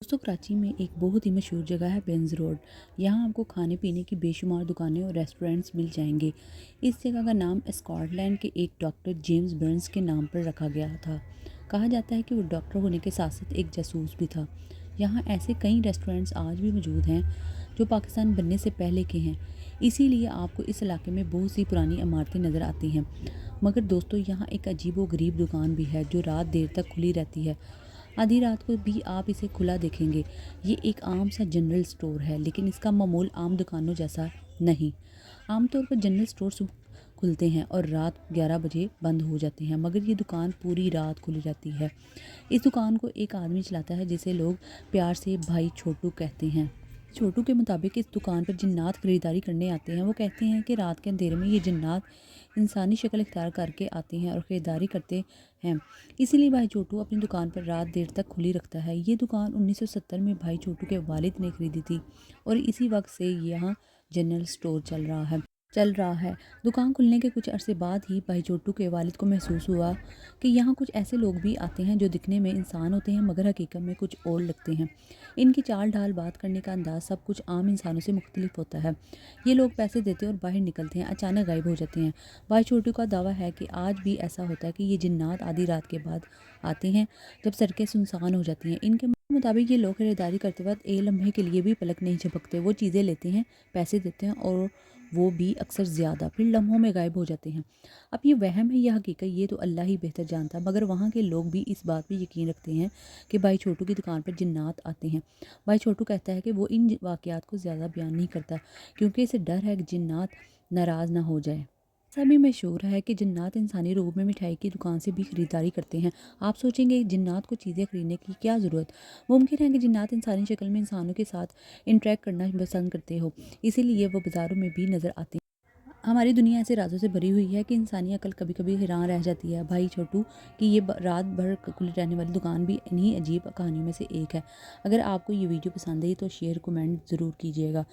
दोस्तों कराची में एक बहुत ही मशहूर जगह है बेंज रोड। यहाँ आपको खाने पीने की बेशुमार दुकानें और रेस्टोरेंट्स मिल जाएंगे। इस जगह का नाम स्कॉटलैंड के एक डॉक्टर जेम्स बर्न्स के नाम पर रखा गया था। कहा जाता है कि वो डॉक्टर होने के साथ साथ एक जासूस भी था। यहाँ ऐसे कई रेस्टोरेंट्स आज भी मौजूद हैं जो पाकिस्तान बनने से पहले के हैं। इसीलिए आपको इस इलाके में बहुत सी पुरानी इमारतें नज़र आती हैं। मगर दोस्तों यहाँ एक अजीब व गरीब दुकान भी है जो रात देर तक खुली रहती है। आधी रात को भी आप इसे खुला देखेंगे। ये एक आम सा जनरल स्टोर है, लेकिन इसका मामूल आम दुकानों जैसा नहीं। आमतौर पर जनरल स्टोर सुबह खुलते हैं और रात 11 बजे बंद हो जाते हैं, मगर ये दुकान पूरी रात खुली रहती है। इस दुकान को एक आदमी चलाता है जिसे लोग प्यार से भाई छोटू कहते हैं। छोटू के मुताबिक इस दुकान पर जिन्नात खरीदारी करने आते हैं। वो कहते हैं कि रात के अंधेरे में ये जिन्नात इंसानी शक्ल इख्तियार करके आते हैं और ख़रीदारी करते हैं। इसीलिए भाई छोटू अपनी दुकान पर रात देर तक खुली रखता है। ये दुकान 1970 में भाई छोटू के वालिद ने खरीदी थी और इसी वक्त से यहाँ जनरल स्टोर चल रहा है। दुकान खुलने के कुछ अरसे बाद ही भाई छोटू के वालिद को महसूस हुआ कि यहाँ कुछ ऐसे लोग भी आते हैं जो दिखने में इंसान होते हैं मगर हकीकत में कुछ और लगते हैं। इनकी चाल ढाल, बात करने का अंदाज़ सब कुछ आम इंसानों से मुख्तलिफ होता है। ये लोग पैसे देते और बाहर निकलते हैं, अचानक गायब हो जाते हैं। भाई छोटू का दावा है कि आज भी ऐसा होता है कि ये जिन्नात आधी रात के बाद आते हैं जब सड़कें सुनसान हो जाती हैं। इनके मुताबिक ये लोग खरीदारी करते वक्त एक लम्हे के लिए भी पलक नहीं झपकते। वो चीज़ें लेते हैं, पैसे देते हैं और वो भी अक्सर ज़्यादा, फिर लम्हों में गायब हो जाते हैं। अब ये वहम है या हकीकत, ये तो अल्लाह ही बेहतर जानता है, मगर वहाँ के लोग भी इस बात पे यकीन रखते हैं कि भाई छोटू की दुकान पर जिन्नात आते हैं। भाई छोटू कहता है कि वो इन वाक़यात को ज़्यादा बयान नहीं करता क्योंकि इसे डर है कि जिन्नात नाराज़ ना हो जाए। ऐसा भी मशहूर है कि जिन्नात इंसानी रूप में मिठाई की दुकान से भी खरीदारी करते हैं। आप सोचेंगे जिन्नात को चीज़ें खरीदने की क्या ज़रूरत। मुमकिन है कि जिन्नात इंसानी शक्ल में इंसानों के साथ इंटरेक्ट करना पसंद करते हो, इसीलिए वो बाज़ारों में भी नज़र आते हैं। हमारी दुनिया ऐसे राजों से भरी हुई है कि इंसानी अकल कभी कभी हैरान रह जाती है। भाई छोटू की ये रात भर खुली रहने वाली दुकान भी इन्हीं अजीब कहानियों में से एक है। अगर आपको ये वीडियो पसंद आई तो शेयर कमेंट ज़रूर कीजिएगा।